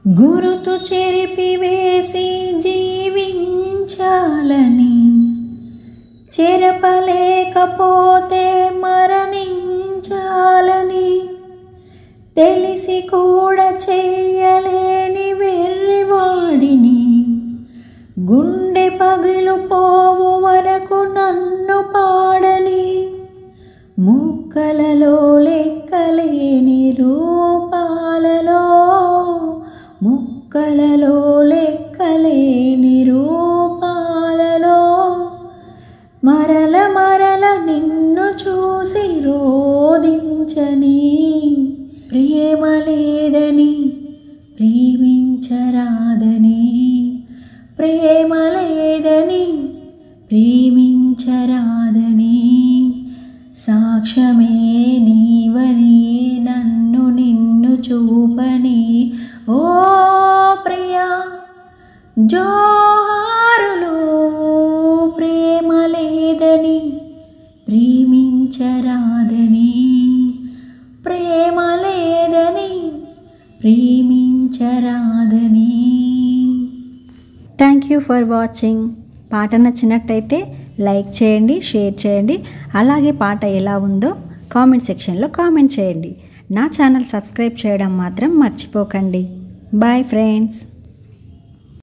గురుతు చెరిపివేసి జీవించాలని, చెరపలేకపోతే మరణించాలని, తెలిసి కూడా చెయ్యలేని వెర్రివాడిని, గుండె పగిలిపోవు వరకు నన్ను పాడని, ముక్కలలో లెక్కలేని రూపాలలో, ముక్కలలో లెక్కలేని రూపాలలో, మరల మరల నిన్ను చూసి రోదించని, ప్రేమ లేదని ప్రేమించరాదని, ప్రేమ లేదని ప్రేమించరాదని, సాక్ష్యమే నీవని నన్ను నిన్ను చూపని, ఓ ప్రియా జోహారులు. ప్రేమ లేదని ప్రేమించరాదని, ప్రేమ లేదని ప్రేమించరాదని. Thank you for watching. పాట నచ్చినట్టయితే లైక్ చేయండి, షేర్ చేయండి. అలాగే పాట ఎలా ఉందో కామెంట్ సెక్షన్లో కామెంట్ చేయండి. నా ఛానల్ సబ్స్క్రైబ్ చేయడం మాత్రం మర్చిపోకండి. Bye friends.